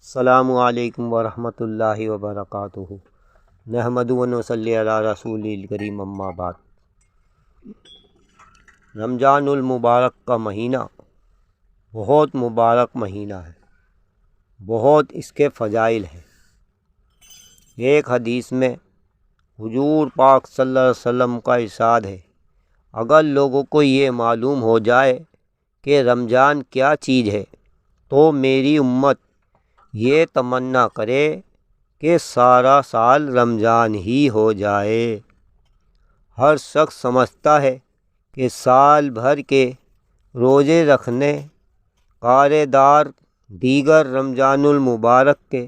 السلام علیکم ورحمۃ اللہ وبرکاتہ۔ نحمد و نصلی علی رسول الکریم، اما بعد۔ رمضان المبارک کا مہینہ بہت مبارک مہینہ ہے، بہت اس کے فضائل ہیں۔ ایک حدیث میں حضور پاک صلی اللہ علیہ وسلم کا ارشاد ہے، اگر لوگوں کو یہ معلوم ہو جائے کہ رمضان کیا چیز ہے تو میری امت یہ تمنا کرے کہ سارا سال رمضان ہی ہو جائے۔ ہر شخص سمجھتا ہے کہ سال بھر کے روزے رکھنے قارئ دار دیگر رمضان المبارک کے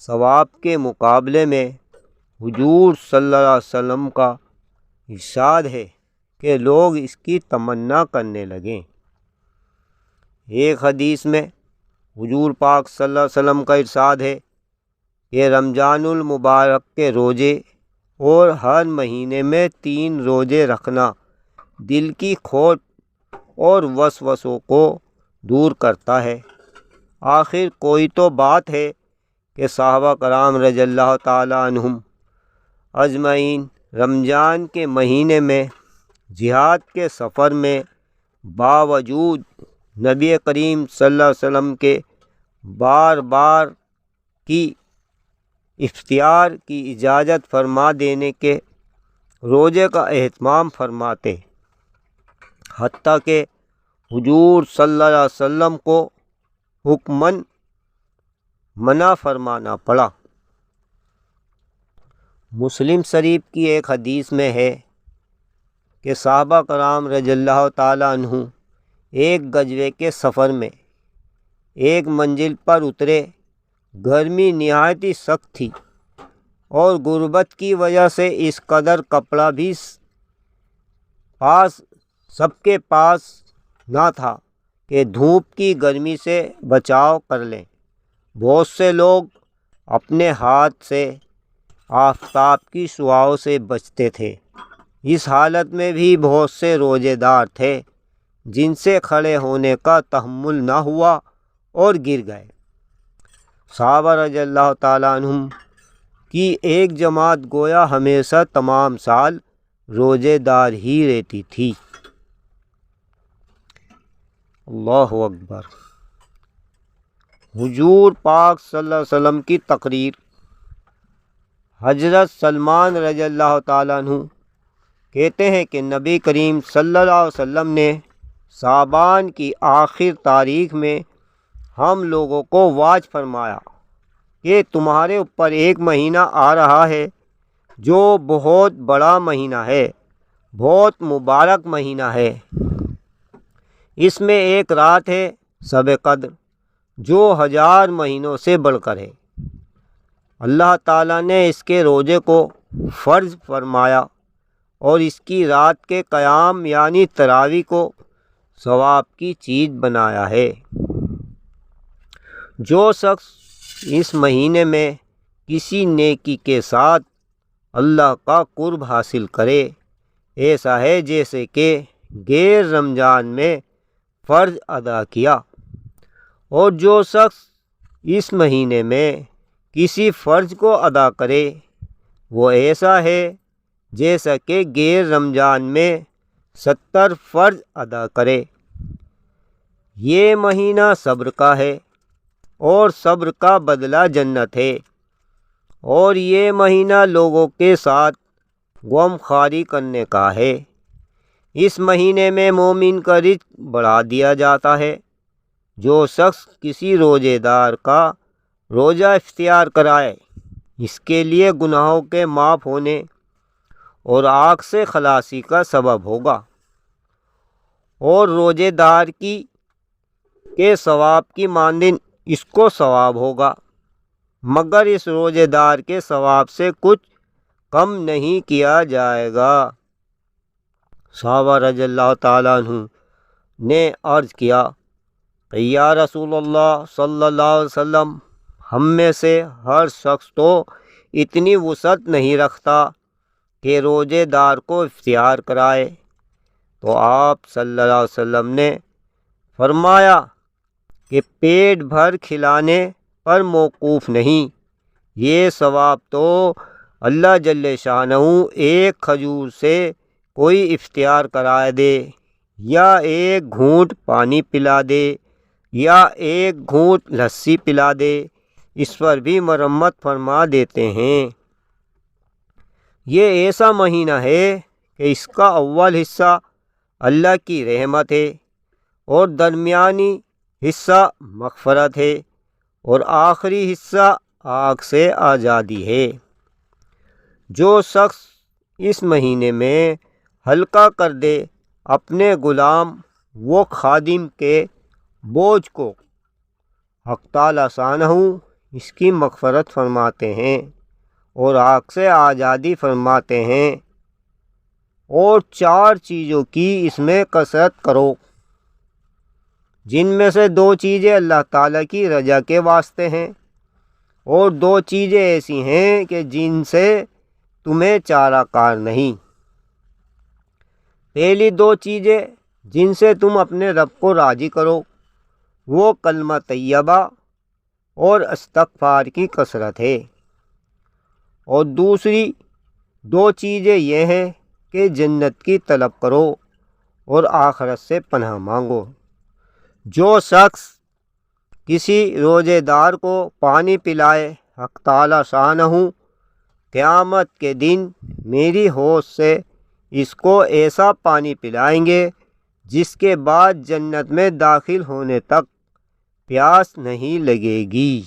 ثواب کے مقابلے میں حضور صلی اللہ علیہ وسلم کا ارشاد ہے کہ لوگ اس کی تمنا کرنے لگیں۔ ایک حدیث میں حضور پاک صلی اللہ علیہ وسلم کا ارشاد ہے کہ رمضان المبارک کے روزے اور ہر مہینے میں 3 روزے رکھنا دل کی کھوٹ اور وسوسوں کو دور کرتا ہے۔ آخر کوئی تو بات ہے کہ صحابہ کرام رضی اللہ تعالیٰ عنہم اجمعین رمضان کے مہینے میں جہاد کے سفر میں باوجود نبی کریم صلی اللہ علیہ وسلم کے بار بار کی افطار کی اجازت فرما دینے کے روزے کا اہتمام فرماتے، حتیٰ کہ حضور صلی اللہ علیہ وسلم کو حکماً منع فرمانا پڑا۔ مسلم شریف کی ایک حدیث میں ہے کہ صحابہ کرام رضی اللہ تعالیٰ عنہ ایک غزوے کے سفر میں ایک منزل پر اترے۔ گرمی نہایت ہی سخت تھی اور غربت کی وجہ سے اس قدر کپڑا بھی سب کے پاس نہ تھا کہ دھوپ کی گرمی سے بچاؤ کر لیں۔ بہت سے لوگ اپنے ہاتھ سے آفتاب کی شعاؤں سے بچتے تھے۔ اس حالت میں بھی بہت سے روزے دار تھے جن سے کھڑے ہونے کا تحمل نہ ہوا اور گر گئے۔ صحابہ رضی اللہ تعالیٰ عنہم کی ایک جماعت گویا ہمیشہ تمام سال روزے دار ہی رہتی تھی۔ اللہ اکبر۔ حضور پاک صلی اللہ علیہ وسلم کی تقریر۔ حضرت سلمان رضی اللہ تعالیٰ عنہ کہتے ہیں کہ نبی کریم صلی اللہ علیہ وسلم نے شعبان کی آخر تاریخ میں ہم لوگوں کو واعظ فرمایا کہ تمہارے اوپر ایک مہینہ آ رہا ہے جو بہت بڑا مہینہ ہے، بہت مبارک مہینہ ہے۔ اس میں ایک رات ہے شب قدر جو 1000 مہینوں سے بڑھ کر ہے۔ اللہ تعالیٰ نے اس کے روزے کو فرض فرمایا اور اس کی رات کے قیام یعنی تراویح کو ثواب کی چیز بنایا ہے۔ جو شخص اس مہینے میں کسی نیکی کے ساتھ اللہ کا قرب حاصل کرے، ایسا ہے جیسے کہ غیر رمضان میں فرض ادا کیا، اور جو شخص اس مہینے میں کسی فرض کو ادا کرے وہ ایسا ہے جیسا کہ غیر رمضان میں 70 فرض ادا کرے۔ یہ مہینہ صبر کا ہے اور صبر کا بدلہ جنت ہے، اور یہ مہینہ لوگوں کے ساتھ غم خواری کرنے کا ہے۔ اس مہینے میں مومن کا رزق بڑھا دیا جاتا ہے۔ جو شخص کسی روزے دار کا روزہ اختیار کرائے اس کے لیے گناہوں کے معاف ہونے اور آگ سے خلاصی کا سبب ہوگا، اور روزے دار کے ثواب کی مانند اس کو ثواب ہوگا، مگر اس روزے دار کے ثواب سے کچھ کم نہیں کیا جائے گا۔ صحابہ رضی اللہ تعالیٰ عنہ نے عرض کیا کہ یا رسول اللہ صلی اللہ علیہ وسلم، ہم میں سے ہر شخص تو اتنی وسعت نہیں رکھتا کہ روزے دار کو اختیار کرائے۔ تو آپ صلی اللہ علیہ وسلم نے فرمایا کہ پیٹ بھر کھلانے پر موقوف نہیں، یہ ثواب تو اللہ جل شانہ ایک کھجور سے کوئی افطار کرا دے، یا ایک گھونٹ پانی پلا دے، یا ایک گھونٹ لسی پلا دے، اس پر بھی مرمت فرما دیتے ہیں۔ یہ ایسا مہینہ ہے کہ اس کا اول حصہ اللہ کی رحمت ہے، اور درمیانی حصہ مغفرت ہے، اور آخری حصہ آگ سے آزادی ہے۔ جو شخص اس مہینے میں ہلکا کر دے اپنے غلام و خادم کے بوجھ کو، حق تعالیٰ شانہ اس کی مغفرت فرماتے ہیں اور آگ سے آزادی فرماتے ہیں۔ اور 4 چیزوں کی اس میں کثرت کرو، جن میں سے 2 چیزیں اللہ تعالیٰ کی رضا کے واسطے ہیں، اور 2 چیزیں ایسی ہیں کہ جن سے تمہیں چارہ کار نہیں۔ پہلی 2 چیزیں جن سے تم اپنے رب کو راضی کرو وہ کلمہ طیبہ اور استغفار کی کثرت ہے، اور دوسری 2 چیزیں یہ ہیں کہ جنت کی طلب کرو اور آخرت سے پناہ مانگو۔ جو شخص کسی روزے دار کو پانی پلائے، حق تعالیٰ شانہ قیامت کے دن میری حوض سے اس کو ایسا پانی پلائیں گے جس کے بعد جنت میں داخل ہونے تک پیاس نہیں لگے گی۔